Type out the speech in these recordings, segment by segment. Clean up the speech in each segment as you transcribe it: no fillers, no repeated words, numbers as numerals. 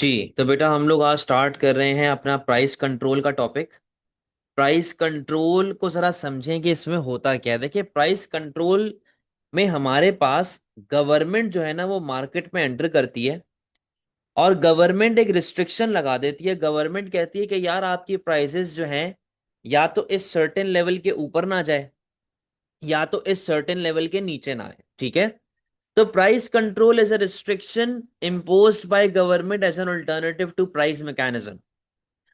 जी तो बेटा हम लोग आज स्टार्ट कर रहे हैं अपना प्राइस कंट्रोल का टॉपिक। प्राइस कंट्रोल को जरा समझें कि इसमें होता क्या है। देखिए, प्राइस कंट्रोल में हमारे पास गवर्नमेंट जो है ना वो मार्केट में एंटर करती है और गवर्नमेंट एक रिस्ट्रिक्शन लगा देती है। गवर्नमेंट कहती है कि यार आपकी प्राइसेस जो हैं या तो इस सर्टेन लेवल के ऊपर ना जाए या तो इस सर्टेन लेवल के नीचे ना आए। ठीक है। तो price control is a restriction imposed by government as an alternative to price mechanism.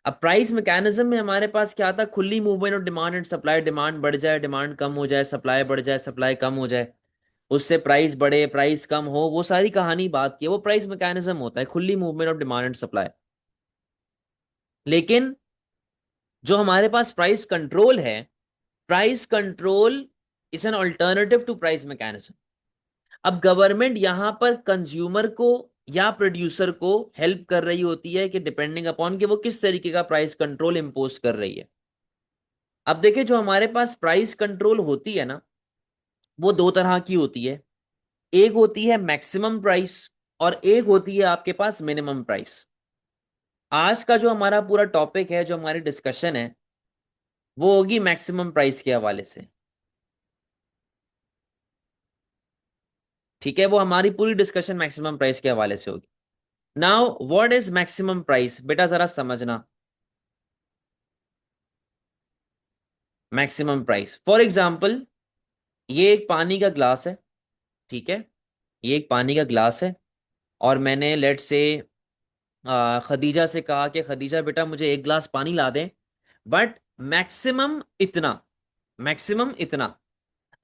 अब प्राइस मैकेनिज्म में हमारे पास क्या था? खुली movement of demand and supply. Demand बढ़ जाए, डिमांड कम हो जाए, सप्लाई बढ़ जाए, सप्लाई कम हो जाए, उससे प्राइस बढ़े, प्राइस कम हो, वो सारी कहानी बात की है। वो प्राइस मैकेनिज्म होता है, खुली movement of demand and supply. लेकिन जो हमारे पास प्राइस कंट्रोल है, price control is an alternative to price mechanism. अब गवर्नमेंट यहां पर कंज्यूमर को या प्रोड्यूसर को हेल्प कर रही होती है कि डिपेंडिंग अपॉन कि वो किस तरीके का प्राइस कंट्रोल इंपोज कर रही है। अब देखिए, जो हमारे पास प्राइस कंट्रोल होती है ना वो दो तरह की होती है। एक होती है मैक्सिमम प्राइस और एक होती है आपके पास मिनिमम प्राइस। आज का जो हमारा पूरा टॉपिक है, जो हमारी डिस्कशन है, वो होगी मैक्सिमम प्राइस के हवाले से। ठीक है, वो हमारी पूरी डिस्कशन मैक्सिमम प्राइस के हवाले से होगी। Now what is maximum price? बेटा जरा समझना। मैक्सिमम प्राइस फॉर एग्जाम्पल, ये एक पानी का ग्लास है। ठीक है, ये एक पानी का ग्लास है और मैंने लेट से खदीजा से कहा कि खदीजा बेटा मुझे एक गिलास पानी ला दें, बट मैक्सिमम इतना, मैक्सिमम इतना।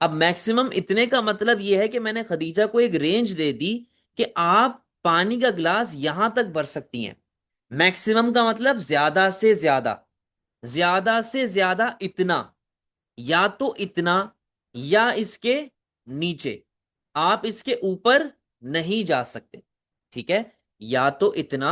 अब मैक्सिमम इतने का मतलब यह है कि मैंने खदीजा को एक रेंज दे दी कि आप पानी का गिलास यहां तक भर सकती हैं। मैक्सिमम का मतलब ज्यादा से ज्यादा, ज्यादा से ज्यादा इतना, या तो इतना या इसके नीचे, आप इसके ऊपर नहीं जा सकते। ठीक है, या तो इतना,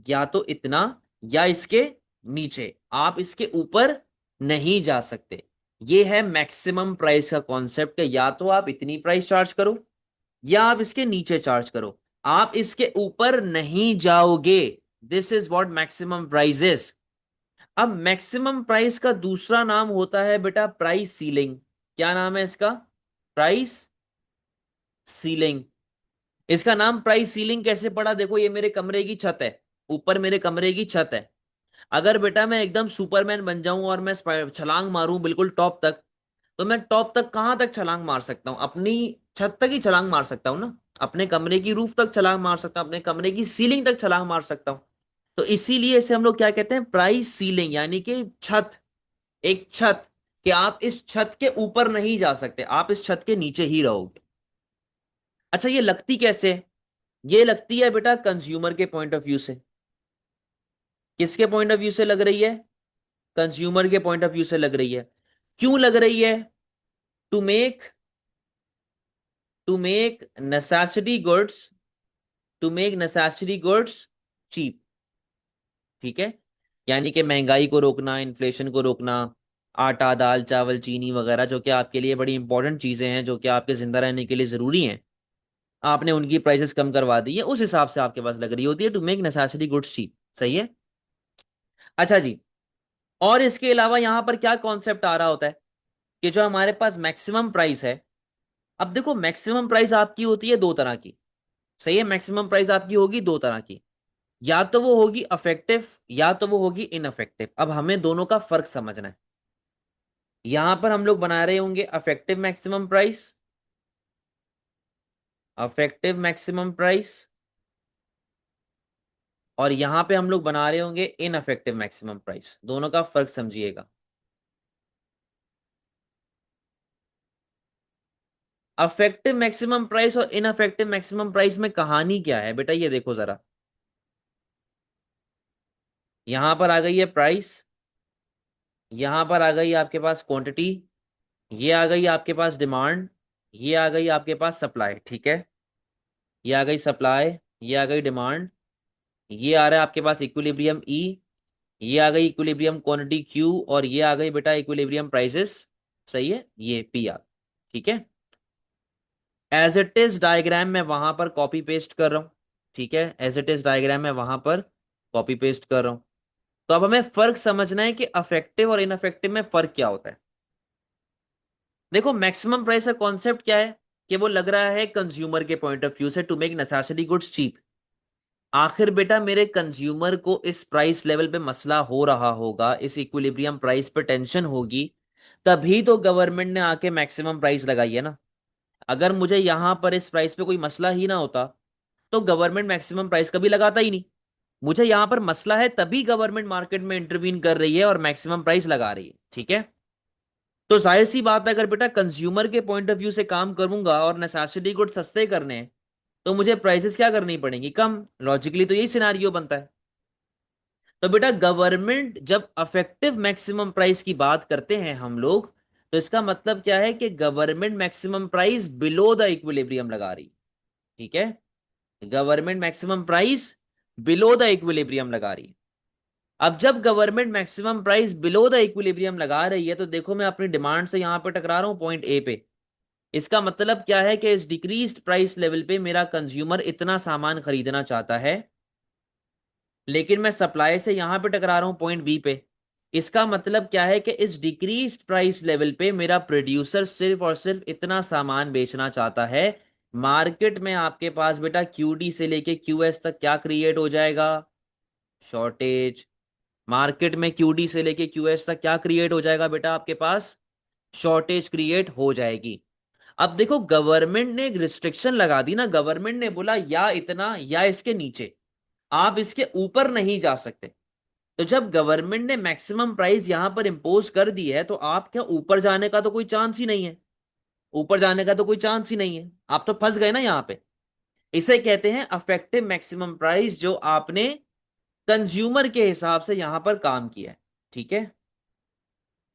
या तो इतना, या इसके नीचे, आप इसके ऊपर नहीं जा सकते। ये है मैक्सिमम प्राइस का कॉन्सेप्ट। या तो आप इतनी प्राइस चार्ज करो या आप इसके नीचे चार्ज करो, आप इसके ऊपर नहीं जाओगे। This is what maximum price is. अब मैक्सिमम प्राइस का दूसरा नाम होता है बेटा प्राइस सीलिंग। क्या नाम है इसका? Price ceiling. इसका नाम प्राइस सीलिंग कैसे पड़ा? देखो, ये मेरे कमरे की छत है, ऊपर मेरे कमरे की छत है। अगर बेटा मैं एकदम सुपरमैन बन जाऊं और मैं छलांग मारूं बिल्कुल टॉप तक, तो मैं टॉप तक कहां तक छलांग मार सकता हूं? अपनी छत तक ही छलांग मार सकता हूं ना। अपने कमरे की रूफ तक छलांग मार सकता हूं, अपने कमरे की सीलिंग तक छलांग मार सकता हूं। तो इसीलिए इसे हम लोग क्या कहते हैं? प्राइस सीलिंग, यानी कि छत, एक छत, कि आप इस छत के ऊपर नहीं जा सकते, आप इस छत के नीचे ही रहोगे। अच्छा, ये लगती कैसे है? ये लगती है बेटा कंज्यूमर के पॉइंट ऑफ व्यू से। किसके पॉइंट ऑफ व्यू से लग रही है? कंज्यूमर के पॉइंट ऑफ व्यू से लग रही है। क्यों लग रही है? To make, to make necessity goods, to make necessity goods cheap. ठीक है, यानी कि महंगाई को रोकना, इन्फ्लेशन को रोकना। आटा, दाल, चावल, चीनी वगैरह जो कि आपके लिए बड़ी इंपॉर्टेंट चीजें हैं, जो कि आपके जिंदा रहने के लिए जरूरी हैं, आपने उनकी प्राइसेस कम करवा दी है, उस हिसाब से आपके पास लग रही होती है to make necessity goods cheap. सही है। अच्छा जी, और इसके अलावा यहां पर क्या कॉन्सेप्ट आ रहा होता है कि जो हमारे पास मैक्सिमम प्राइस है, अब देखो मैक्सिमम प्राइस आपकी होती है दो तरह की। सही है, मैक्सिमम प्राइस आपकी होगी दो तरह की। या तो वो होगी अफेक्टिव या तो वो होगी इनअफेक्टिव। अब हमें दोनों का फर्क समझना है। यहां पर हम लोग बना रहे होंगे affective maximum price, affective maximum price, और यहां पे हम लोग बना रहे होंगे इनअफेक्टिव मैक्सिमम प्राइस। दोनों का फर्क समझिएगा। अफेक्टिव मैक्सिमम प्राइस और इनअफेक्टिव मैक्सिमम प्राइस में कहानी क्या है बेटा? ये देखो जरा, यहां पर आ गई है प्राइस, यहां पर आ गई आपके पास क्वांटिटी, ये आ गई आपके पास डिमांड, ये आ गई आपके पास सप्लाई। ठीक है, ये आ गई सप्लाई, ये आ गई डिमांड, ये आ रहा है आपके पास इक्विलिब्रियम ई, ये आ गई इक्विलिब्रियम क्वांटिटी क्यू, और ये आ गई बेटा इक्विलिब्रियम प्राइसेस। सही है, ये पी आर। ठीक है, एज इट इज डायग्राम में वहां पर कॉपी पेस्ट कर रहा हूं। ठीक है, एज इट इज डायग्राम है वहां पर कॉपी पेस्ट कर रहा हूं। तो अब हमें फर्क समझना है कि अफेक्टिव और इनअफेक्टिव में फर्क क्या होता है। देखो मैक्सिमम प्राइस का कॉन्सेप्ट क्या है कि वो लग रहा है कंज्यूमर के पॉइंट ऑफ व्यू से to make necessary goods cheap. आखिर बेटा मेरे कंज्यूमर को इस प्राइस लेवल पे मसला हो रहा होगा, इस इक्विलिब्रियम प्राइस पे टेंशन होगी, तभी तो गवर्नमेंट ने आके मैक्सिमम प्राइस लगाई है ना। अगर मुझे यहां पर इस प्राइस पे कोई मसला ही ना होता तो गवर्नमेंट मैक्सिमम प्राइस कभी लगाता ही नहीं। मुझे यहां पर मसला है तभी गवर्नमेंट मार्केट में इंटरवीन कर रही है और मैक्सिमम प्राइस लगा रही है, ठीक है। तो जाहिर सी बात है अगर बेटा कंज्यूमर के पॉइंट ऑफ व्यू से काम करूंगा और नेसेसिटी गुड सस्ते करने हैं तो मुझे प्राइसेस क्या करनी पड़ेंगी, कम। लॉजिकली तो यही सिनारियो बनता है। तो बेटा गवर्नमेंट जब अफेक्टिव मैक्सिमम प्राइस की बात करते हैं हम लोग, तो इसका मतलब क्या है कि government maximum price below the equilibrium लगा रही, ठीक है। Government maximum price below the equilibrium लगा रही। अब जब government maximum price below the equilibrium लगा रही है तो देखो मैं अपनी डिमांड से यहां पे टकरा रहा हूं पॉइंट ए पे। इसका मतलब क्या है कि इस डिक्रीज्ड प्राइस लेवल पे मेरा कंज्यूमर इतना सामान खरीदना चाहता है, लेकिन मैं सप्लाई से यहां पे टकरा रहा हूं पॉइंट बी पे। इसका मतलब क्या है कि इस डिक्रीज्ड प्राइस लेवल पे मेरा प्रोड्यूसर सिर्फ और सिर्फ इतना सामान बेचना चाहता है। मार्केट में आपके पास बेटा क्यूडी से लेके क्यूएस तक क्या क्रिएट हो जाएगा, शॉर्टेज। मार्केट में क्यूडी से लेके क्यूएस तक क्या क्रिएट हो जाएगा बेटा आपके पास, शॉर्टेज क्रिएट हो जाएगी। अब देखो गवर्नमेंट ने एक रिस्ट्रिक्शन लगा दी ना, गवर्नमेंट ने बोला या इतना या इसके नीचे, आप इसके ऊपर नहीं जा सकते। तो जब गवर्नमेंट ने मैक्सिमम प्राइस यहां पर इंपोज कर दी है तो आप क्या ऊपर जाने का तो कोई चांस ही नहीं है। ऊपर जाने का तो कोई चांस ही नहीं है, आप तो फंस गए ना यहां पे। इसे कहते हैं अफेक्टिव मैक्सिमम प्राइस, जो आपने कंज्यूमर के हिसाब से यहां पर काम किया है, ठीक है।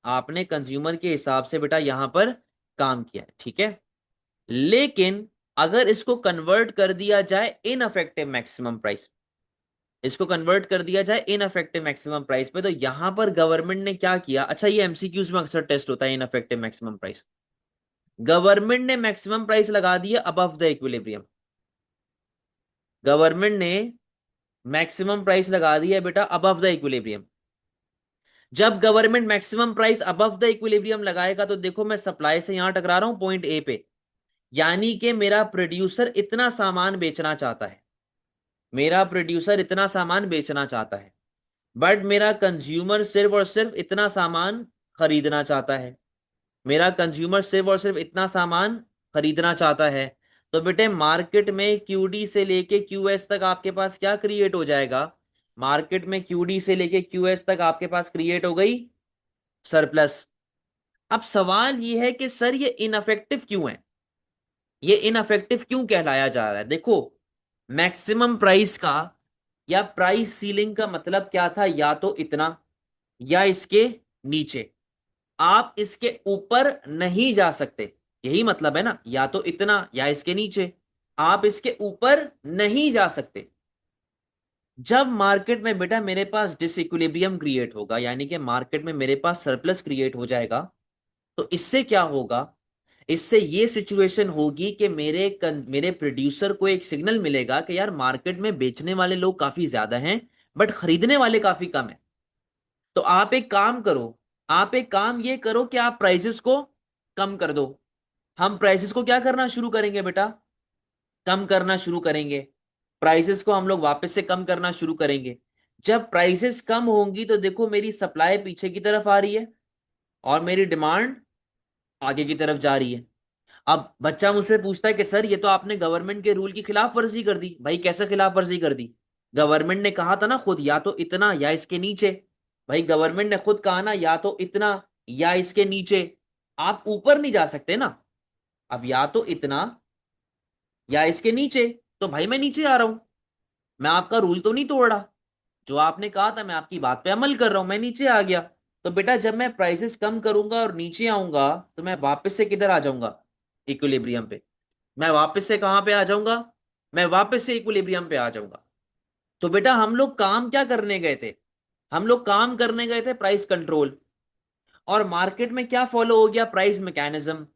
आपने कंज्यूमर के हिसाब से बेटा यहां पर काम किया है, ठीक है। लेकिन अगर इसको कन्वर्ट कर दिया जाए इनअफेक्टिव मैक्सिमम प्राइस, इसको कन्वर्ट कर दिया जाए इनअफेक्टिव मैक्सिमम प्राइस पे, तो यहां पर गवर्नमेंट ने क्या किया। अच्छा ये एमसीक्यूज में अक्सर टेस्ट होता है इनअफेक्टिव मैक्सिमम प्राइस। गवर्नमेंट ने मैक्सिमम प्राइस लगा दिया अबव द इक्विलिब्रियम। गवर्नमेंट ने मैक्सिमम प्राइस लगा दिया बेटा अबव द इक्विलिब्रियम। जब government maximum price above the equilibrium लगाएगा तो देखो मैं सप्लाई से यहां टकरा रहा हूं पॉइंट ए पे, यानी कि मेरा प्रोड्यूसर इतना सामान बेचना चाहता है, मेरा प्रोड्यूसर इतना सामान बेचना चाहता है, बट मेरा कंज्यूमर सिर्फ और सिर्फ इतना सामान खरीदना चाहता है। मेरा कंज्यूमर सिर्फ और सिर्फ इतना सामान खरीदना चाहता है। तो बेटे मार्केट में क्यूडी से लेके क्यूएस तक आपके पास क्या क्रिएट हो जाएगा, मार्केट में क्यूडी से लेके क्यूएस तक आपके पास क्रिएट हो गई सरप्लस। अब सवाल ये है कि सर ये इनअफेक्टिव क्यों है, ये इनअफेक्टिव क्यों कहलाया जा रहा है। देखो मैक्सिमम प्राइस का या प्राइस सीलिंग का मतलब क्या था, या तो इतना या इसके नीचे, आप इसके ऊपर नहीं जा सकते। यही मतलब है ना, या तो इतना या इसके नीचे, आप इसके ऊपर नहीं जा सकते। जब मार्केट में बेटा मेरे पास डिसइक्विलिब्रियम क्रिएट होगा, यानी कि मार्केट में मेरे पास सरप्लस क्रिएट हो जाएगा, तो इससे क्या होगा, इससे ये सिचुएशन होगी कि मेरे प्रोड्यूसर को एक सिग्नल मिलेगा कि यार मार्केट में बेचने वाले लोग काफी ज्यादा हैं बट खरीदने वाले काफी कम है। तो आप एक काम करो, आप एक काम ये करो कि आप प्राइसेस को कम कर दो। हम प्राइसेस को क्या करना शुरू करेंगे बेटा, कम करना शुरू करेंगे। प्राइसेस को हम लोग वापस से कम करना शुरू करेंगे। जब प्राइसेस कम होंगी तो देखो मेरी सप्लाई पीछे की तरफ आ रही है और मेरी डिमांड आगे की तरफ जा रही है। अब बच्चा मुझसे पूछता है कि सर ये तो आपने गवर्नमेंट के रूल की खिलाफ वर्जी कर दी। भाई कैसे खिलाफ वर्जी कर दी, गवर्नमेंट ने कहा था ना खुद, या तो इतना या इसके नीचे। भाई गवर्नमेंट ने खुद कहा ना, या तो इतना या इसके नीचे, आप ऊपर नहीं जा सकते ना। अब या तो इतना या इसके नीचे, तो भाई मैं नीचे आ रहा हूं, मैं आपका रूल तो नहीं तोड़ रहा। जो आपने कहा था मैं आपकी बात पे अमल कर रहा हूं, मैं नीचे आ गया। तो बेटा जब मैं प्राइसेस कम करूंगा और नीचे आऊंगा तो मैं वापस से किधर आ जाऊंगा, इक्विलिब्रियम पे। मैं वापस से कहां पे आ जाऊंगा, मैं वापस से इक्विलिब्रियम पे आ जाऊंगा। तो बेटा हम लोग काम क्या करने गए थे, हम लोग काम करने गए थे प्राइस कंट्रोल। और मार्केट में क्या फॉलो हो गया, price mechanism,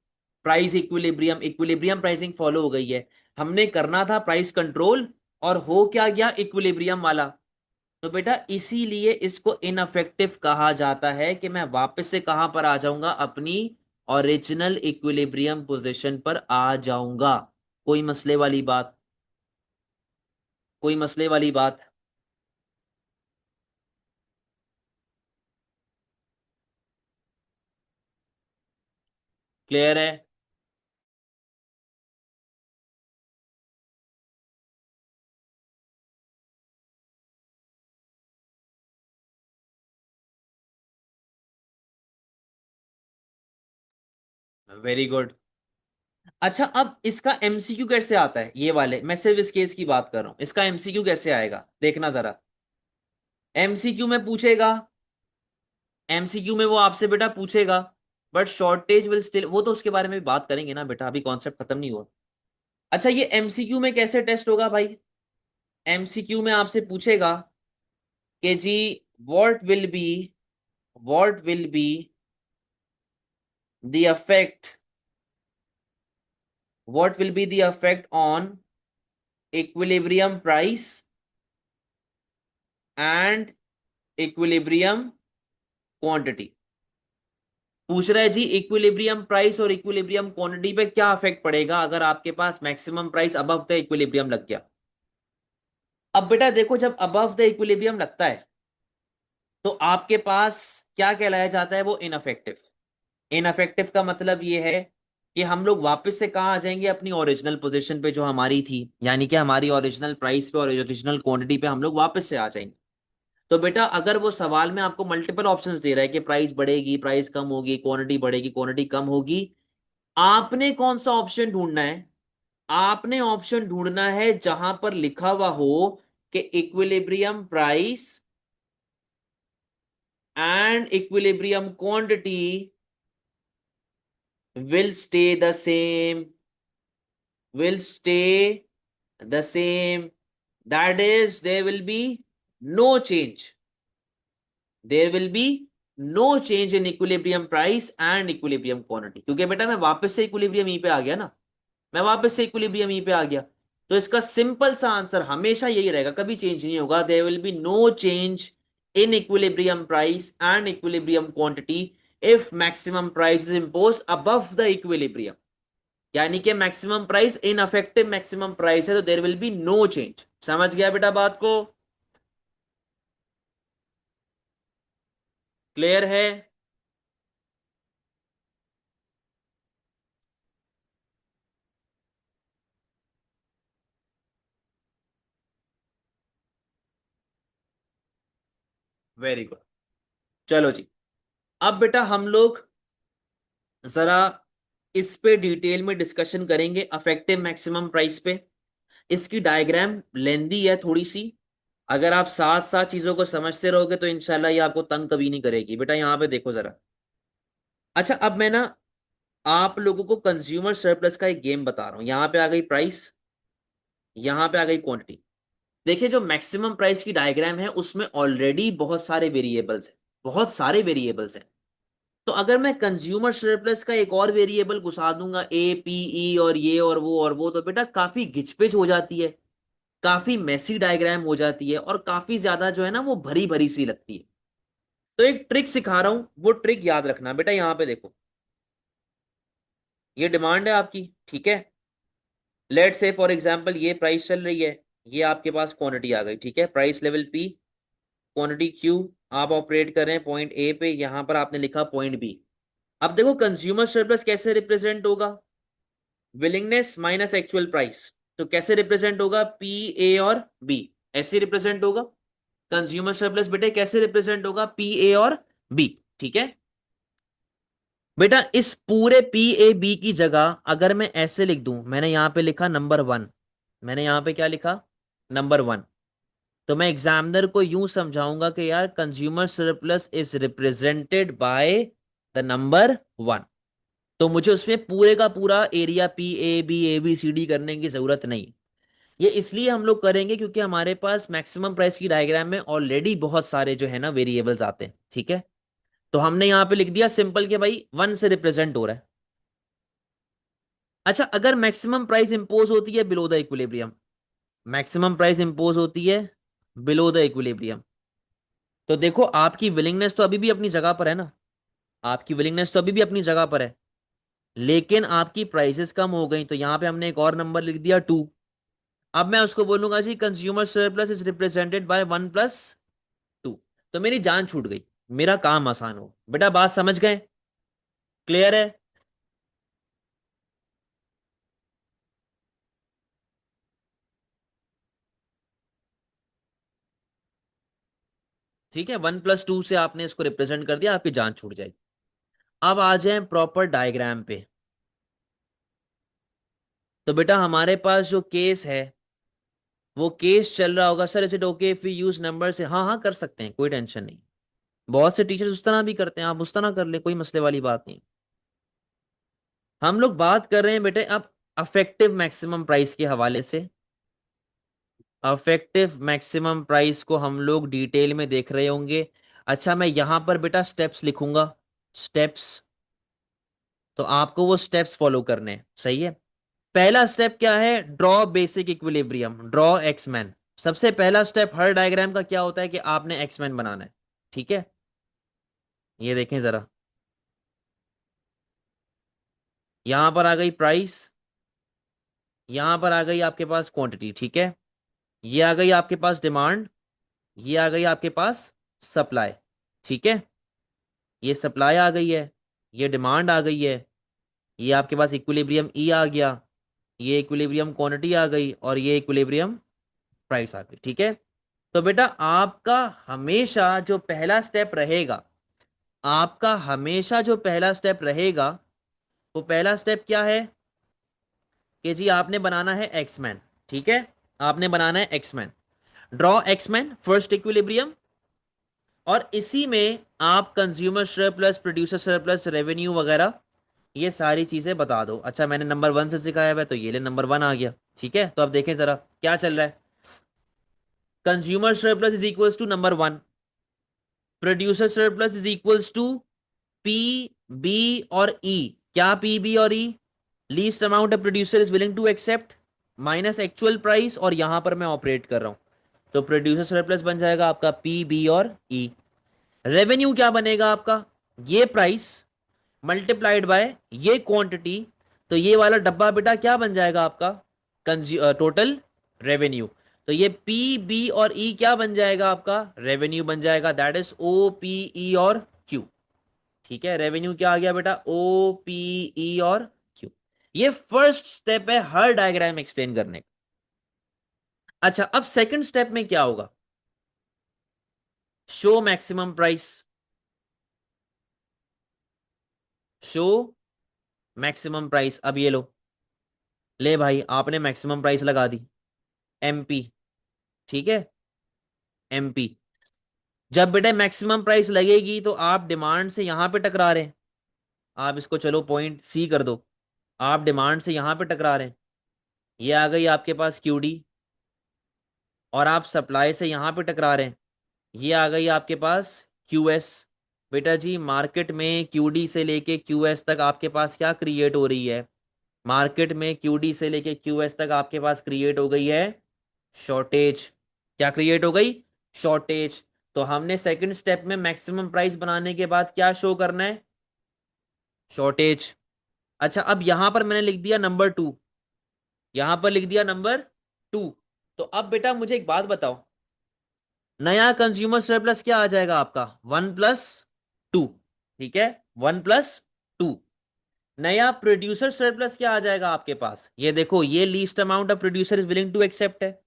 price equilibrium, equilibrium pricing follow हो गई है। हमने करना था प्राइस कंट्रोल, और हो क्या गया, इक्विलिब्रियम वाला। तो बेटा इसीलिए इसको इनअफेक्टिव कहा जाता है कि मैं वापस से कहां पर आ जाऊंगा, अपनी ओरिजिनल इक्विलिब्रियम पोजीशन पर आ जाऊंगा। कोई मसले वाली बात? कोई मसले वाली बात? क्लियर है? Very good. अच्छा, अब इसका एमसीक्यू कैसे आता है, ये वाले मैं सिर्फ इस केस की बात कर रहा हूं, इसका एमसीक्यू कैसे आएगा देखना जरा। एमसीक्यू में पूछेगा, एमसीक्यू में वो आपसे बेटा पूछेगा, बट शॉर्टेज विल स्टिल, वो तो उसके बारे में भी बात करेंगे ना बेटा, अभी कॉन्सेप्ट खत्म नहीं हुआ। अच्छा, ये एमसीक्यू में कैसे टेस्ट होगा भाई? एमसीक्यू में आपसे पूछेगा कि जी what will be, what will be the effect, what will be the effect on equilibrium price and equilibrium quantity. पूछ रहा है जी इक्विलिब्रियम प्राइस और इक्विलिब्रियम क्वांटिटी पे क्या अफेक्ट पड़ेगा अगर आपके पास maximum price above the equilibrium लग गया। अब बेटा देखो, जब अबव द इक्विलिब्रियम लगता है तो आपके पास क्या कहलाया जाता है, वो इनअफेक्टिव। इनअफेक्टिव का मतलब ये है कि हम लोग वापस से कहाँ आ जाएंगे, अपनी ओरिजिनल पोजीशन पे जो हमारी थी, यानी कि हमारी ओरिजिनल प्राइस पे और ओरिजिनल क्वांटिटी पे हम लोग वापस से आ जाएंगे। तो बेटा अगर वो सवाल में आपको मल्टीपल ऑप्शंस दे रहा है कि प्राइस बढ़ेगी, प्राइस कम होगी, क्वांटिटी बढ़ेगी, क्वांटिटी कम होगी, आपने कौन सा ऑप्शन ढूंढना है? आपने ऑप्शन ढूंढना है जहां पर लिखा हुआ हो कि equilibrium price and equilibrium quantity will stay the same, will stay the same, that is there will be no change, there will be no change in equilibrium price and equilibrium quantity। क्योंकि बेटा मैं वापस से equilibrium ई पे आ गया ना, मैं वापस से इक्विलिब्रियम ई पे आ गया, तो इसका सिंपल सा आंसर हमेशा यही रहेगा, कभी चेंज नहीं होगा। There will be no change in equilibrium price and equilibrium quantity if maximum price is impose above the equilibrium, यानी कि maximum price ineffective maximum price है, तो there will be no change. समझ गया बेटा बात को? क्लियर है? Very good. चलो जी, अब बेटा हम लोग जरा इस पे डिटेल में डिस्कशन करेंगे, अफेक्टिव मैक्सिमम प्राइस पे। इसकी डायग्राम लेंदी है थोड़ी सी, अगर आप साथ साथ चीजों को समझते रहोगे तो इंशाल्लाह ये आपको तंग कभी नहीं करेगी। बेटा यहां पे देखो जरा। अच्छा, अब मैं ना आप लोगों को कंज्यूमर सरप्लस का एक गेम बता रहा हूं। यहां पे आ गई प्राइस, यहां पे आ गई क्वांटिटी। देखिए जो मैक्सिमम प्राइस की डायग्राम है उसमें ऑलरेडी बहुत सारे वेरिएबल्स हैं, बहुत सारे वेरिएबल्स हैं। तो अगर मैं कंज्यूमर सरप्लस का एक और वेरिएबल घुसा दूंगा, ए पी ई और ये और वो, तो बेटा काफी घिचपिच हो जाती है, काफी मेसी डायग्राम हो जाती है, और काफी ज्यादा जो है ना वो भरी भरी सी लगती है। तो एक ट्रिक सिखा रहा हूं, वो ट्रिक याद रखना बेटा। यहां पे देखो, ये डिमांड है आपकी, ठीक है। लेट से फॉर एग्जांपल ये प्राइस चल रही है, ये आपके पास क्वांटिटी आ गई, ठीक है। Price level P, quantity Q, आप ऑपरेट कर रहे हैं पॉइंट ए पे, यहां पर आपने लिखा पॉइंट बी। अब देखो कंज्यूमर सरप्लस कैसे रिप्रेजेंट होगा, विलिंगनेस माइनस एक्चुअल प्राइस। तो कैसे रिप्रेजेंट होगा, पी ए और बी, ऐसे रिप्रेजेंट होगा। कंज्यूमर सरप्लस बेटे कैसे रिप्रेजेंट होगा, पी ए और बी, ठीक है। बेटा इस पूरे पी ए बी की जगह अगर मैं ऐसे लिख दूं, मैंने यहां पे लिखा नंबर वन, मैंने यहां पे क्या लिखा, नंबर वन। तो मैं एग्जामिनर को यूं समझाऊंगा कि यार consumer surplus is represented by the number one. तो मुझे उसमें पूरे का पूरा area P A B C D करने की जरूरत नहीं। ये इसलिए हम लोग करेंगे क्योंकि हमारे पास मैक्सिमम प्राइस की डायग्राम में ऑलरेडी बहुत सारे जो है ना वेरिएबल्स आते हैं, ठीक है। तो हमने यहां पे लिख दिया सिंपल कि भाई वन से रिप्रेजेंट हो रहा है। अच्छा, अगर मैक्सिमम प्राइस इंपोज होती है below the equilibrium, maximum price impose होती है बिलो द इक्विलिब्रियम। तो देखो आपकी विलिंगनेस तो अभी भी अपनी जगह पर है ना, आपकी विलिंगनेस तो अभी भी अपनी जगह पर है, लेकिन आपकी प्राइसेस कम हो गई, तो यहां पे हमने एक और नंबर लिख दिया 2। अब मैं उसको बोलूंगा जी consumer surplus is represented by 1+2। तो मेरी जान छूट गई, मेरा काम आसान हो। बेटा बात समझ गए? क्लियर है? ठीक है, 1+2 से आपने इसको रिप्रेजेंट कर दिया, आपकी जान छूट जाएगी। अब आ जाए प्रॉपर डायग्राम पे। तो बेटा हमारे पास जो केस है, वो केस चल रहा होगा, sir is it okay if we use number से? हाँ हाँ कर सकते हैं, कोई टेंशन नहीं। बहुत से टीचर्स उस तरह भी करते हैं, आप उस तरह कर ले, कोई मसले वाली बात नहीं। हम लोग बात कर रहे हैं बेटे अब अफेक्टिव मैक्सिमम प्राइस के हवाले से। अफेक्टिव मैक्सिमम प्राइस को हम लोग डिटेल में देख रहे होंगे। अच्छा मैं यहां पर बेटा स्टेप्स लिखूंगा, स्टेप्स। तो आपको वो स्टेप्स फॉलो करने हैं, सही है। पहला स्टेप क्या है? ड्रॉ बेसिक इक्विलिब्रियम, ड्रॉ एक्समैन। सबसे पहला स्टेप हर डायग्राम का क्या होता है कि आपने एक्समैन बनाना है। ठीक है, ये देखें जरा, यहां पर आ गई प्राइस, यहां पर आ गई आपके पास क्वांटिटी, ठीक है। ये आ गई आपके पास डिमांड, ये आ गई आपके पास सप्लाई, ठीक है। ये सप्लाई आ गई है, ये डिमांड आ गई है, ये आपके पास इक्विलिब्रियम ई आ गया, ये इक्विलिब्रियम क्वांटिटी आ गई, और ये इक्विलिब्रियम प्राइस आ गई, ठीक है। तो बेटा आपका हमेशा जो पहला स्टेप रहेगा, आपका हमेशा जो पहला स्टेप रहेगा, वो पहला स्टेप क्या है कि जी आपने बनाना है एक्समैन। ठीक है, आपने बनाना है एक्समैन, ड्रॉ एक्समैन फर्स्ट इक्विलिब्रियम। और इसी में आप consumer surplus, producer surplus, revenue वगैरह ये सारी चीजें बता दो। अच्छा मैंने नंबर 1 से सिखाया हुआ है, तो ये ले नंबर 1 आ गया। ठीक है, तो अब देखें जरा क्या चल रहा है। Consumer surplus is equals to number 1, producer surplus is equals to P, B और ई। क्या पी, बी और E? Least amount a producer is willing to accept minus actual price, और यहां पर मैं ऑपरेट कर रहा हूं, तो प्रोड्यूसर सरप्लस बन जाएगा आपका पी, बी और ई। रेवेन्यू क्या बनेगा आपका? ये प्राइस मल्टीप्लाइड बाय ये क्वांटिटी, तो ये वाला डब्बा बेटा क्या बन जाएगा आपका? Total revenue. तो ये पी, बी और ई क्या बन जाएगा आपका? रेवेन्यू बन जाएगा, दैट इज ओ, पी, ई और क्यू। ठीक है, रेवेन्यू क्या आ गया बेटा? ओ, पी, ई और क्यू। ये फर्स्ट स्टेप है हर डायग्राम एक्सप्लेन करने का। अच्छा अब सेकंड स्टेप में क्या होगा? Show maximum price, show maximum price. अब ये लो, ले भाई आपने मैक्सिमम प्राइस लगा दी, एमपी। ठीक है, एमपी। जब बेटा मैक्सिमम प्राइस लगेगी तो आप डिमांड से यहां पे टकरा रहे हैं, आप इसको चलो पॉइंट सी कर दो, आप डिमांड से यहां पे टकरा रहे हैं। ये आ गई आपके पास क्यूडी, और आप सप्लाई से यहां पे टकरा रहे हैं, ये आ गई आपके पास क्यूएस। बेटा जी मार्केट में क्यूडी से लेके क्यूएस तक आपके पास क्या क्रिएट हो रही है? मार्केट में क्यूडी से लेके क्यूएस तक आपके पास क्रिएट हो गई है शॉर्टेज। क्या क्रिएट हो गई? शॉर्टेज। तो हमने सेकंड स्टेप में मैक्सिमम प्राइस बनाने के बाद क्या शो करना है? शॉर्टेज। अच्छा अब यहां पर मैंने लिख दिया नंबर 2, यहां पर लिख दिया नंबर 2। तो अब बेटा मुझे एक बात बताओ, नया कंज्यूमर सरप्लस क्या आ जाएगा आपका? 1+2। ठीक है, 1+2। नया प्रोड्यूसर सरप्लस क्या आ जाएगा आपके पास? ये देखो, ये least amount of producer is willing to accept है,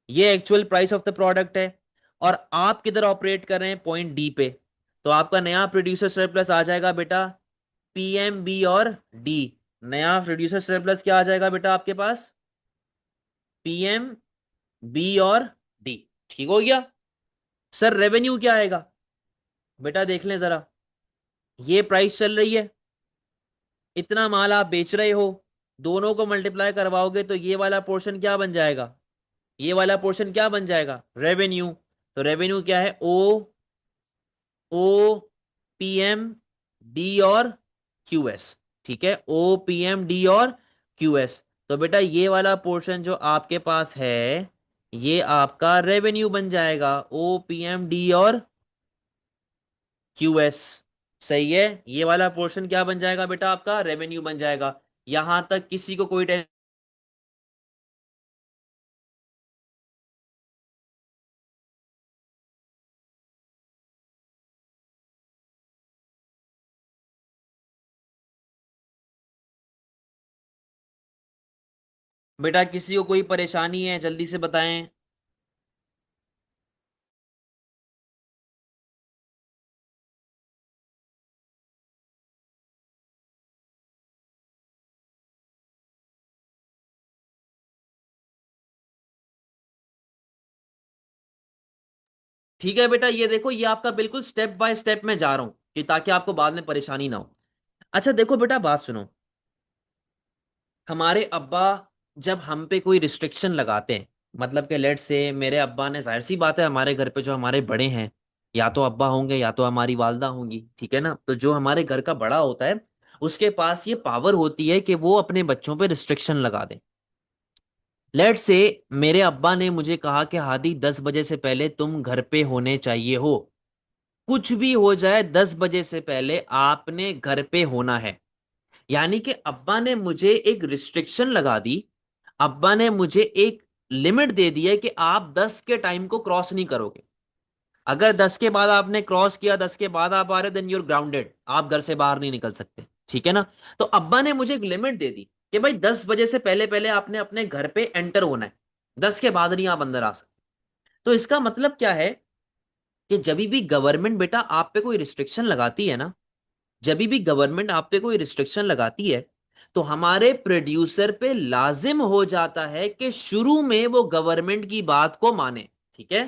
ये actual price of the product है, और आप किधर ऑपरेट कर रहे हैं? पॉइंट डी पे। तो आपका नया प्रोड्यूसर सरप्लस आ जाएगा बेटा पीएम, बी और डी। नया प्रोड्यूसर सरप्लस क्या आ जाएगा बेटा आपके पास? पीएम, बी और डी। ठीक हो गया। सर रेवेन्यू क्या आएगा? बेटा देख लें जरा, ये प्राइस चल रही है, इतना माल आप बेच रहे हो, दोनों को मल्टीप्लाई करवाओगे तो ये वाला पोर्शन क्या बन जाएगा? ये वाला पोर्शन क्या बन जाएगा? रेवेन्यू। तो रेवेन्यू क्या है? ओ, ओ, पी एम, डी और क्यू एस। ठीक है, ओ, पी एम, डी और क्यू एस। तो बेटा ये वाला पोर्शन जो आपके पास है, ये आपका रेवेन्यू बन जाएगा, ओ पी एम डी और क्यू एस। सही है, ये वाला पोर्शन क्या बन जाएगा बेटा, आपका रेवेन्यू बन जाएगा। यहां तक किसी को कोई बेटा किसी को कोई परेशानी है जल्दी से बताएं। ठीक है बेटा, ये देखो ये आपका बिल्कुल स्टेप बाय स्टेप में जा रहा हूं कि ताकि आपको बाद में परेशानी ना हो। अच्छा देखो बेटा, बात सुनो। हमारे अब्बा जब हम पे कोई रिस्ट्रिक्शन लगाते हैं, मतलब कि लेट से मेरे अब्बा ने, जाहिर सी बात है हमारे घर पे जो हमारे बड़े हैं, या तो अब्बा होंगे या तो हमारी वालदा होंगी, ठीक है ना, तो जो हमारे घर का बड़ा होता है उसके पास ये पावर होती है कि वो अपने बच्चों पे रिस्ट्रिक्शन लगा दे। लेट से मेरे अब्बा ने मुझे कहा कि हादी 10 बजे से पहले तुम घर पे होने चाहिए हो, कुछ भी हो जाए 10 बजे से पहले आपने घर पे होना है। यानी कि अब्बा ने मुझे एक रिस्ट्रिक्शन लगा दी, अब्बा ने मुझे एक लिमिट दे दी है कि आप 10 के टाइम को क्रॉस नहीं करोगे। अगर 10 के बाद आपने क्रॉस किया, 10 के बाद आप आ रहे, देन यूर ग्राउंडेड, आप घर से बाहर नहीं निकल सकते, ठीक है ना। तो अब्बा ने मुझे एक लिमिट दे दी कि भाई 10 बजे से पहले पहले आपने अपने घर पे एंटर होना है, 10 के बाद नहीं आप अंदर आ सकते। तो इसका मतलब क्या है कि जब भी गवर्नमेंट बेटा आप पे कोई रिस्ट्रिक्शन लगाती है ना, जब भी गवर्नमेंट आप पे कोई रिस्ट्रिक्शन लगाती है, तो हमारे प्रोड्यूसर पे लाजिम हो जाता है कि शुरू में वो गवर्नमेंट की बात को माने। ठीक है,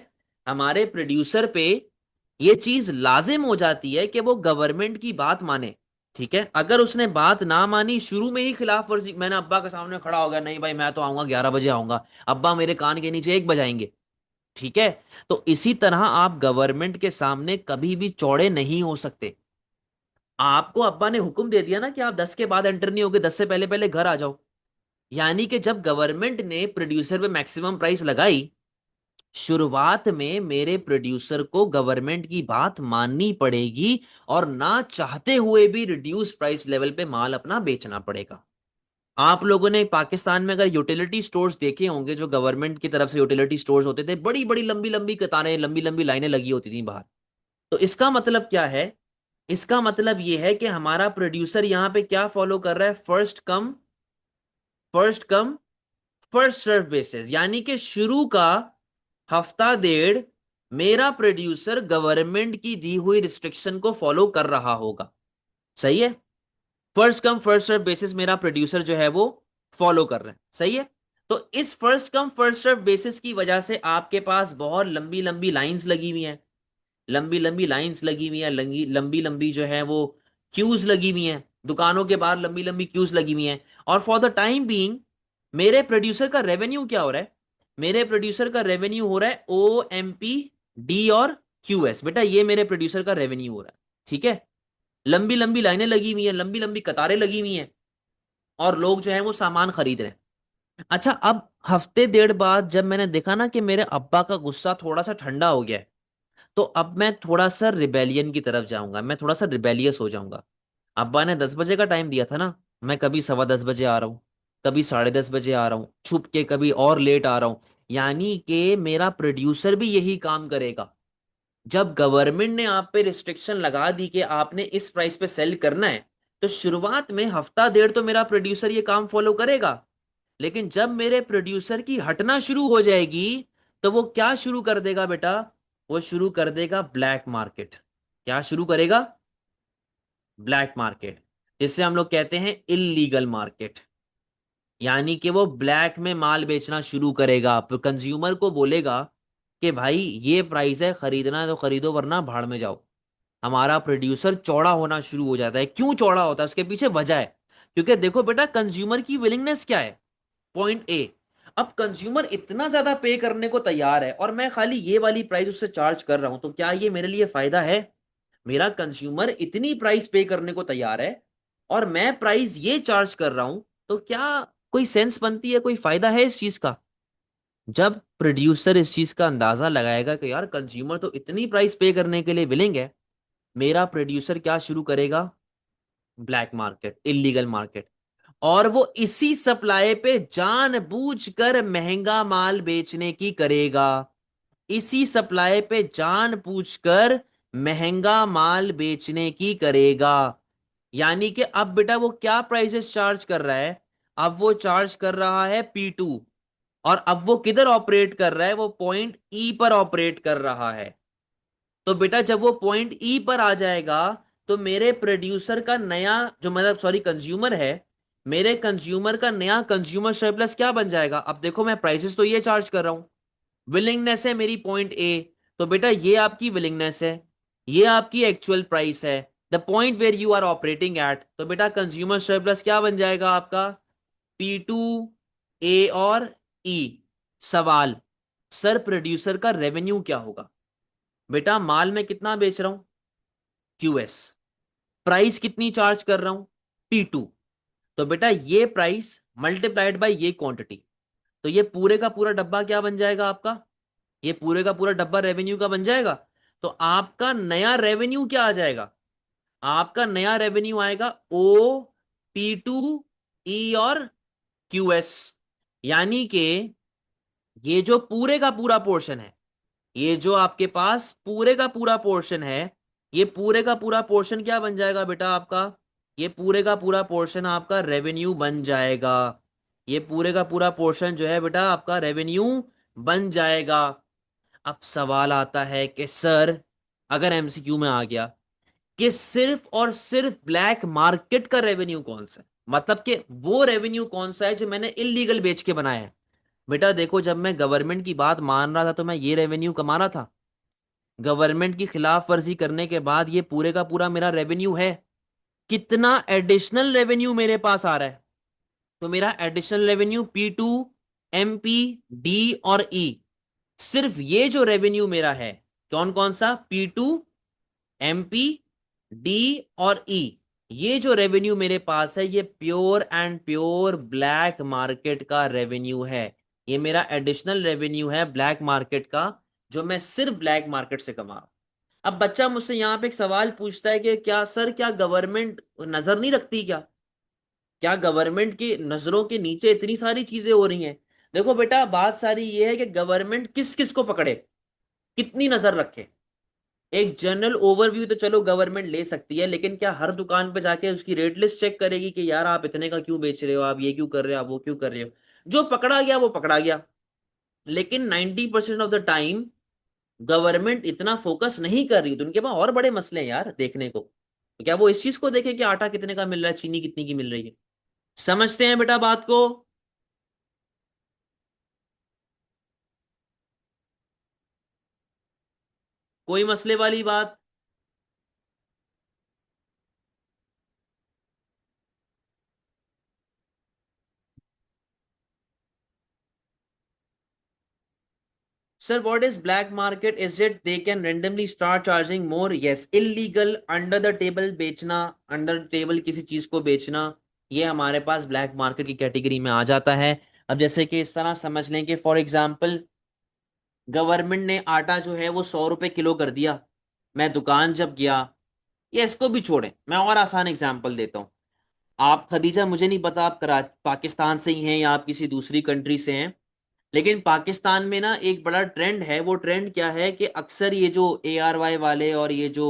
हमारे प्रोड्यूसर पे ये चीज लाजिम हो जाती है कि वो गवर्नमेंट की बात माने। ठीक है, अगर उसने बात ना मानी, शुरू में ही खिलाफ वर्जी, मैंने अब्बा के सामने खड़ा हो गया, नहीं भाई मैं तो आऊंगा 11 बजे आऊंगा, अब्बा मेरे कान के नीचे 1 बजाएंगे। ठीक है, तो इसी तरह आप गवर्नमेंट के सामने कभी भी चौड़े नहीं हो सकते। आपको अब्बा ने हुक्म दे दिया ना कि आप 10 के बाद एंटर नहीं होगे, 10 से पहले पहले घर आ जाओ। यानी कि जब गवर्नमेंट ने प्रोड्यूसर पे मैक्सिमम प्राइस लगाई, शुरुआत में मेरे प्रोड्यूसर को गवर्नमेंट की बात माननी पड़ेगी और ना चाहते हुए भी रिड्यूस प्राइस लेवल पे माल अपना बेचना पड़ेगा। आप लोगों ने पाकिस्तान में अगर यूटिलिटी स्टोर्स देखे होंगे, जो गवर्नमेंट की तरफ से यूटिलिटी स्टोर्स होते थे, बड़ी बड़ी लंबी लंबी कतारें, लंबी लंबी लाइनें लगी होती थी बाहर। तो इसका मतलब क्या है, इसका मतलब यह है कि हमारा प्रोड्यूसर यहां पे क्या फॉलो कर रहा है, first come first serve basis. यानी कि शुरू का हफ्ता डेढ़ मेरा प्रोड्यूसर गवर्नमेंट की दी हुई रिस्ट्रिक्शन को फॉलो कर रहा होगा। सही है, first come first serve basis मेरा प्रोड्यूसर जो है वो फॉलो कर रहा है। सही है, तो इस first come first serve basis की वजह से आपके पास बहुत लंबी लंबी लाइंस लगी हुई हैं, लंबी लंबी लाइंस लगी हुई हैं, लंबी लंबी लंबी जो है वो क्यूज लगी हुई हैं, दुकानों के बाहर लंबी लंबी क्यूज लगी हुई हैं। और फॉर द टाइम बीइंग मेरे प्रोड्यूसर का रेवेन्यू क्या हो रहा है, मेरे प्रोड्यूसर का रेवेन्यू हो रहा है ओ एम पी डी और क्यू एस। बेटा ये मेरे प्रोड्यूसर का रेवेन्यू हो रहा है। ठीक है, लंबी लंबी लाइनें लगी हुई हैं, लंबी लंबी कतारें लगी हुई हैं, और लोग जो है वो सामान खरीद रहे हैं। अच्छा, अब हफ्ते डेढ़ बाद जब मैंने देखा ना कि मेरे अब्बा का गुस्सा थोड़ा सा ठंडा हो गया है, तो अब मैं थोड़ा सा रिबेलियन की तरफ जाऊंगा, मैं थोड़ा सा रिबेलियस हो जाऊंगा। अब्बा ने 10 बजे का टाइम दिया था ना, मैं कभी 10:15 बजे आ रहा हूँ, कभी 10:30 बजे आ रहा हूँ छुप के, कभी और लेट आ रहा हूँ। यानी कि मेरा प्रोड्यूसर भी यही काम करेगा। जब गवर्नमेंट ने आप पे रिस्ट्रिक्शन लगा दी कि आपने इस प्राइस पे सेल करना है, तो शुरुआत में हफ्ता डेढ़ तो मेरा प्रोड्यूसर ये काम फॉलो करेगा। लेकिन जब मेरे प्रोड्यूसर की हटना शुरू हो जाएगी, तो वो क्या शुरू कर देगा बेटा, वो शुरू कर देगा ब्लैक मार्केट। क्या शुरू करेगा, ब्लैक मार्केट, जिससे हम लोग कहते हैं इलीगल मार्केट। यानी कि वो ब्लैक में माल बेचना शुरू करेगा, कंज्यूमर को बोलेगा कि भाई ये प्राइस है, खरीदना है तो खरीदो वरना भाड़ में जाओ। हमारा प्रोड्यूसर चौड़ा होना शुरू हो जाता है। क्यों चौड़ा होता है, उसके पीछे वजह है। क्योंकि देखो बेटा, कंज्यूमर की विलिंगनेस क्या है, पॉइंट ए। अब कंज्यूमर इतना ज्यादा पे करने को तैयार है और मैं खाली ये वाली प्राइस उससे चार्ज कर रहा हूं, तो क्या ये मेरे लिए फायदा है। मेरा कंज्यूमर इतनी प्राइस पे करने को तैयार है और मैं प्राइस ये चार्ज कर रहा हूं, तो क्या कोई सेंस बनती है, कोई फायदा है इस चीज का? जब प्रोड्यूसर इस चीज का अंदाजा लगाएगा कि यार कंज्यूमर तो इतनी प्राइस पे करने के लिए विलिंग है, मेरा प्रोड्यूसर क्या शुरू करेगा? Black market, illegal market. और वो इसी सप्लाई पे जानबूझकर महंगा माल बेचने की करेगा। इसी सप्लाई पे जानबूझकर महंगा माल बेचने की करेगा। यानी कि अब बेटा वो क्या प्राइसेस चार्ज कर रहा है? अब वो चार्ज कर रहा है P2। और अब वो किधर ऑपरेट कर रहा है? वो पॉइंट ई पर ऑपरेट कर रहा है। तो बेटा जब वो पॉइंट ई पर आ जाएगा, तो मेरे प्रोड्यूसर का नया जो मतलब सॉरी कंज्यूमर है, मेरे कंज्यूमर का नया कंज्यूमर सरप्लस क्या बन जाएगा? अब देखो मैं प्राइसेस तो ये चार्ज कर रहा हूं, विलिंगनेस है मेरी पॉइंट ए। तो बेटा ये आपकी विलिंगनेस है, ये आपकी एक्चुअल प्राइस है, the point where you are operating at. तो बेटा कंज्यूमर सरप्लस क्या बन जाएगा आपका? P2, ए और ई। सवाल, सर प्रोड्यूसर का रेवेन्यू क्या होगा? बेटा माल में कितना बेच रहा हूं? QS। प्राइस कितनी चार्ज कर रहा हूं? P2। तो बेटा ये प्राइस मल्टीप्लाइड बाय ये क्वांटिटी, तो ये पूरे का पूरा डब्बा क्या बन जाएगा आपका? ये पूरे का पूरा डब्बा रेवेन्यू का बन जाएगा। तो आपका नया रेवेन्यू क्या आ जाएगा? आपका नया रेवेन्यू आएगा O, P2, E और QS। यानी कि ये जो पूरे का पूरा पोर्शन है, ये जो आपके पास पूरे का पूरा पोर्शन है, ये पूरे का पूरा पोर्शन क्या बन जाएगा बेटा आपका? ये पूरे का पूरा पोर्शन आपका रेवेन्यू बन जाएगा। ये पूरे का पूरा पोर्शन जो है बेटा आपका रेवेन्यू बन जाएगा। अब सवाल आता है कि सर, अगर MCQ में आ गया कि सिर्फ और सिर्फ ब्लैक मार्केट का रेवेन्यू कौन सा है, मतलब कि वो रेवेन्यू कौन सा है जो मैंने इलीगल बेच के बनाया है? बेटा देखो, जब मैं गवर्नमेंट की बात मान रहा था तो मैं ये रेवेन्यू कमा रहा था। गवर्नमेंट की खिलाफ वर्जी करने के बाद ये पूरे का पूरा मेरा रेवेन्यू है। कितना एडिशनल रेवेन्यू मेरे पास आ रहा है? तो मेरा additional revenue P2, MP, D और E। सिर्फ ये जो रेवेन्यू मेरा है, कौन कौन सा? P2, MP, D और E। ये जो रेवेन्यू मेरे पास है, ये pure and pure black market का रेवेन्यू है। ये मेरा एडिशनल रेवेन्यू है ब्लैक मार्केट का, जो मैं सिर्फ ब्लैक मार्केट से कमा रहा हूं। अब बच्चा मुझसे यहां पे एक सवाल पूछता है कि क्या सर, क्या गवर्नमेंट नजर नहीं रखती क्या? क्या गवर्नमेंट की नजरों के नीचे इतनी सारी चीजें हो रही हैं? देखो बेटा, बात सारी ये है कि गवर्नमेंट किस किस को पकड़े, कितनी नजर रखे। एक जनरल ओवरव्यू तो चलो गवर्नमेंट ले सकती है, लेकिन क्या हर दुकान पे जाके उसकी रेट लिस्ट चेक करेगी कि यार आप इतने का क्यों बेच रहे हो, आप ये क्यों कर रहे हो, आप वो क्यों कर रहे हो? जो पकड़ा गया वो पकड़ा गया। लेकिन 90% ऑफ द टाइम गवर्नमेंट इतना फोकस नहीं कर रही, तो उनके पास और बड़े मसले हैं यार देखने को। तो क्या वो इस चीज को देखे कि आटा कितने का मिल रहा है, चीनी कितनी की मिल रही है? समझते हैं बेटा बात को? कोई मसले वाली बात? Sir, what is black market? Is it they can randomly start charging more? Yes, illegal under the table बेचना, under the table किसी चीज को बेचना, ये हमारे पास ब्लैक मार्केट की कैटेगरी में आ जाता है। अब जैसे कि इस तरह समझ लें कि फॉर एग्जाम्पल गवर्नमेंट ने आटा जो है वो 100 रुपए किलो कर दिया। मैं दुकान जब गया, ये इसको भी छोड़ें, मैं और आसान एग्जाम्पल देता हूँ। आप खदीजा, मुझे नहीं पता आप पाकिस्तान से ही हैं या आप किसी दूसरी कंट्री से हैं, लेकिन पाकिस्तान में ना एक बड़ा ट्रेंड है। वो ट्रेंड क्या है कि अक्सर ये जो ARY वाले और ये जो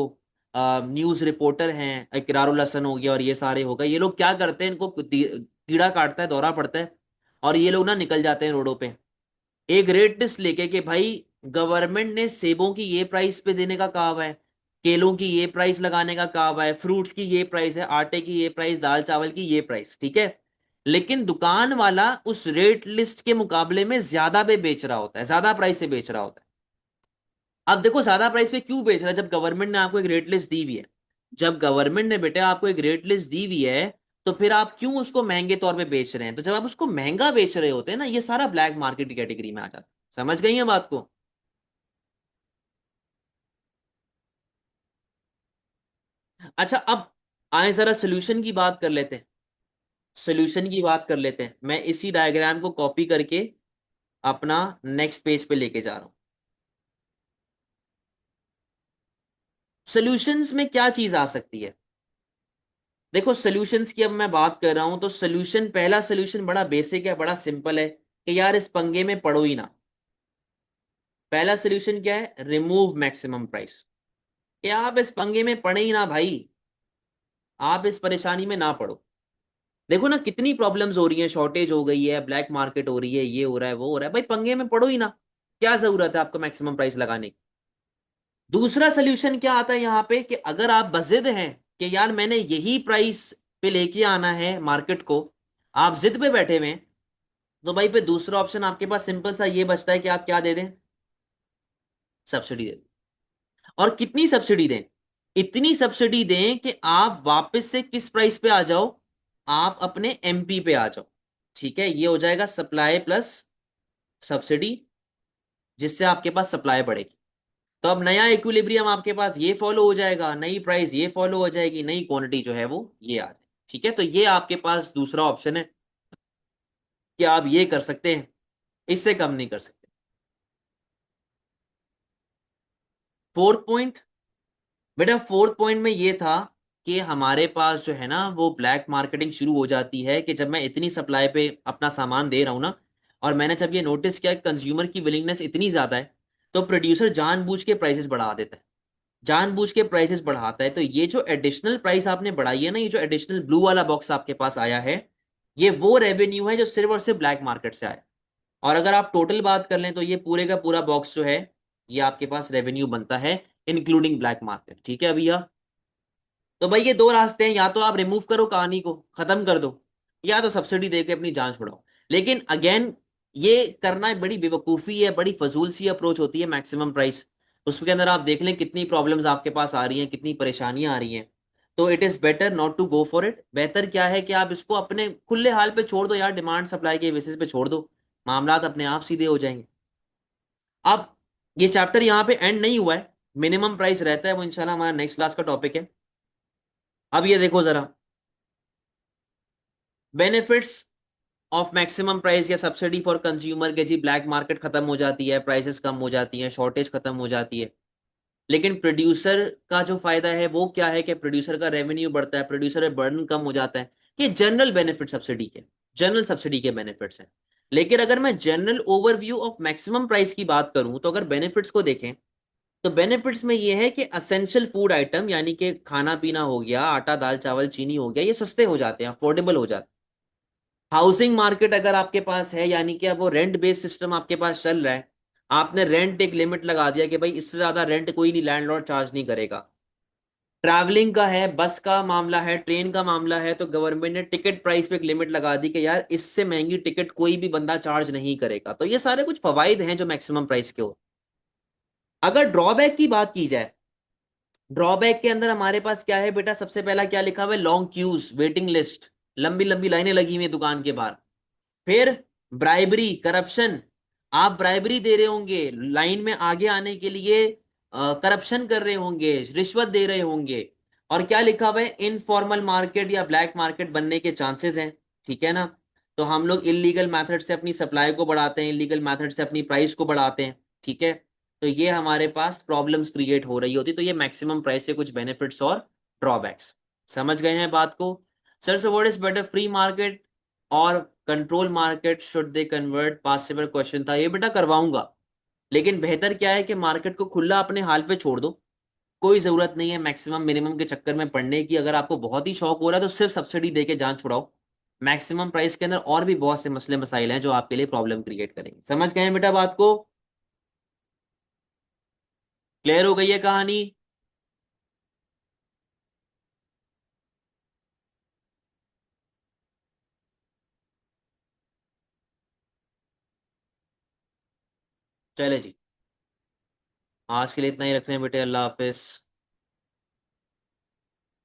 न्यूज रिपोर्टर हैं, इकरारुल हसन हो गया और ये सारे हो गए, ये लोग क्या करते हैं, इनको कीड़ा काटता है, दौरा पड़ता है, और ये लोग ना निकल जाते हैं रोडों पे एक रेट लिस्ट लेके कि भाई गवर्नमेंट ने सेबों की ये प्राइस पे देने का कहा हुआ है, केलों की ये प्राइस लगाने का कहा हुआ है, फ्रूट्स की ये प्राइस है, आटे की ये प्राइस, दाल चावल की ये प्राइस, ठीक है। लेकिन दुकान वाला उस रेट लिस्ट के मुकाबले में ज्यादा पे बेच रहा होता है, ज्यादा प्राइस से बेच रहा होता है। अब देखो ज्यादा प्राइस पे क्यों बेच रहा है? जब गवर्नमेंट ने आपको एक रेट लिस्ट दी हुई है, जब गवर्नमेंट ने बेटा आपको एक रेट लिस्ट दी हुई है, तो फिर आप क्यों उसको महंगे तौर पे बेच रहे हैं? तो जब आप उसको महंगा बेच रहे होते हैं ना, ये सारा ब्लैक मार्केट की कैटेगरी में आ जाता है। समझ गई है बात को? अच्छा, अब आए जरा सोल्यूशन की बात कर लेते हैं। सोल्यूशन की बात कर लेते हैं, मैं इसी डायग्राम को कॉपी करके अपना नेक्स्ट पेज पे लेके जा रहा हूं। सोल्यूशंस में क्या चीज आ सकती है? देखो सॉल्यूशंस की अब मैं बात कर रहा हूं तो सॉल्यूशन, पहला सॉल्यूशन बड़ा बेसिक है, बड़ा सिंपल है कि यार इस पंगे में पड़ो ही ना। पहला सॉल्यूशन क्या है? Remove maximum price. कि आप इस पंगे में पड़े ही ना भाई, आप इस परेशानी में ना पड़ो। देखो ना कितनी प्रॉब्लम्स हो रही हैं, शॉर्टेज हो गई है, ब्लैक मार्केट हो रही है, ये हो रहा है वो हो रहा है, भाई पंगे में पड़ो ही ना। क्या जरूरत है आपको मैक्सिमम प्राइस लगाने की? दूसरा सोल्यूशन क्या आता है यहाँ पे कि अगर आप बजिद हैं कि यार मैंने यही प्राइस पे लेके आना है मार्केट को, आप जिद पे बैठे हुए हैं, तो भाई पे दूसरा ऑप्शन आपके पास सिंपल सा ये बचता है कि आप क्या दे दें? सब्सिडी दे दें। और कितनी सब्सिडी दें? इतनी सब्सिडी दें कि आप वापस से किस प्राइस पे आ जाओ? आप अपने एमपी पे आ जाओ। ठीक है, ये हो जाएगा सप्लाई प्लस सब्सिडी, जिससे आपके पास सप्लाई बढ़ेगी। तो अब नया इक्विलिब्रियम आपके पास ये फॉलो हो जाएगा, नई प्राइस ये फॉलो हो जाएगी, नई क्वांटिटी जो है वो ये आ जाएगी। ठीक है, तो ये आपके पास दूसरा ऑप्शन है कि आप ये कर सकते हैं, इससे कम नहीं कर सकते। फोर्थ पॉइंट, बेटा फोर्थ पॉइंट में ये था कि हमारे पास जो है ना वो ब्लैक मार्केटिंग शुरू हो जाती है कि जब मैं इतनी सप्लाई पे अपना सामान दे रहा हूं ना, और मैंने जब ये नोटिस किया कि कंज्यूमर की विलिंगनेस इतनी ज्यादा है, तो प्रोड्यूसर जानबूझ के प्राइसेस बढ़ा देता है। जानबूझ के प्राइसेस बढ़ाता है, तो ये जो एडिशनल प्राइस आपने बढ़ाई है ना, ये जो एडिशनल ब्लू वाला बॉक्स आपके पास आया है, ये वो रेवेन्यू है जो सिर्फ और सिर्फ ब्लैक मार्केट से आया। और अगर आप टोटल बात कर लें तो ये पूरे का पूरा बॉक्स जो है, ये आपके पास रेवेन्यू बनता है इंक्लूडिंग ब्लैक मार्केट। ठीक है भैया? तो भाई ये दो रास्ते हैं, या तो आप रिमूव करो कहानी को, खत्म कर दो, या तो सब्सिडी देके अपनी जान छुड़ाओ। लेकिन अगेन ये करना एक बड़ी बेवकूफी है, बड़ी फजूल सी अप्रोच होती है मैक्सिमम प्राइस। उसके अंदर आप देख लें कितनी प्रॉब्लम्स आपके पास आ रही हैं, कितनी परेशानियां आ रही हैं। तो it is better not to go for it. बेहतर क्या है कि आप इसको अपने खुले हाल पे छोड़ दो यार, डिमांड सप्लाई के बेसिस पे छोड़ दो, मामला अपने आप सीधे हो जाएंगे। अब ये चैप्टर यहाँ पे एंड नहीं हुआ है, मिनिमम प्राइस रहता है वो, इंशाल्लाह हमारा नेक्स्ट क्लास का टॉपिक है। अब ये देखो जरा, बेनिफिट्स ऑफ मैक्सिमम प्राइस या सब्सिडी फॉर कंज्यूमर के जी, ब्लैक मार्केट खत्म हो जाती है, प्राइसेस कम हो जाती हैं, शॉर्टेज खत्म हो जाती है। लेकिन प्रोड्यूसर का जो फायदा है वो क्या है कि प्रोड्यूसर का रेवेन्यू बढ़ता है, प्रोड्यूसर में बर्डन कम हो जाता है। ये जनरल बेनिफिट सब्सिडी के, जनरल सब्सिडी के बेनिफिट्स हैं। लेकिन अगर मैं general overview of maximum price की बात करूं, तो अगर बेनिफिट्स को देखें, तो बेनिफिट्स में ये है कि असेंशियल फूड आइटम यानी कि खाना पीना हो गया, आटा दाल चावल चीनी हो गया, ये सस्ते हो जाते हैं, अफोर्डेबल हो जाते हैं। हाउसिंग मार्केट अगर आपके पास है, यानी कि अब वो रेंट बेस्ड सिस्टम आपके पास चल रहा है, आपने रेंट एक लिमिट लगा दिया कि भाई इससे ज्यादा रेंट कोई नहीं, लैंडलॉर्ड चार्ज नहीं करेगा। ट्रैवलिंग का है, बस का मामला है, ट्रेन का मामला है, तो गवर्नमेंट ने टिकट प्राइस पे एक लिमिट लगा दी कि यार इससे महंगी टिकट कोई भी बंदा चार्ज नहीं करेगा। तो ये सारे कुछ फवाइद हैं जो मैक्सिमम प्राइस के हो। अगर ड्रॉबैक की बात की जाए, ड्रॉबैक के अंदर हमारे पास क्या है बेटा? सबसे पहला क्या लिखा हुआ है? लॉन्ग क्यूज, वेटिंग लिस्ट, लंबी लंबी लाइनें लगी हुई हैं दुकान के बाहर। फिर ब्राइबरी, करप्शन, आप ब्राइबरी दे रहे होंगे लाइन में आगे आने के लिए, करप्शन कर रहे होंगे, रिश्वत दे रहे होंगे। और क्या लिखा हुआ है? इनफॉर्मल मार्केट या ब्लैक मार्केट बनने के चांसेस हैं। ठीक है ना? तो हम लोग इलीगल मेथड से अपनी सप्लाई को बढ़ाते हैं, इलीगल मेथड से अपनी प्राइस को बढ़ाते हैं। ठीक है, तो ये हमारे पास प्रॉब्लम्स क्रिएट हो रही होती। तो ये मैक्सिमम प्राइस के कुछ बेनिफिट्स और ड्रॉबैक्स। समझ गए हैं बात को? Sir, so what is better, free market और control market, should they convert? Past paper question था ये बेटा, करवाऊंगा। लेकिन बेहतर क्या है कि मार्केट को खुला अपने हाल पे छोड़ दो। कोई जरूरत नहीं है मैक्सिमम मिनिमम के चक्कर में पड़ने की। अगर आपको बहुत ही शौक हो रहा है तो सिर्फ सब्सिडी देके जान छुड़ाओ। मैक्सिमम प्राइस के अंदर और भी बहुत से मसले मसाइल हैं जो आपके लिए प्रॉब्लम क्रिएट करेंगे। समझ गए हैं बेटा बात को? क्लियर हो गई है कहानी? चले जी, आज के लिए इतना ही रखते हैं बेटे, अल्लाह हाफिज।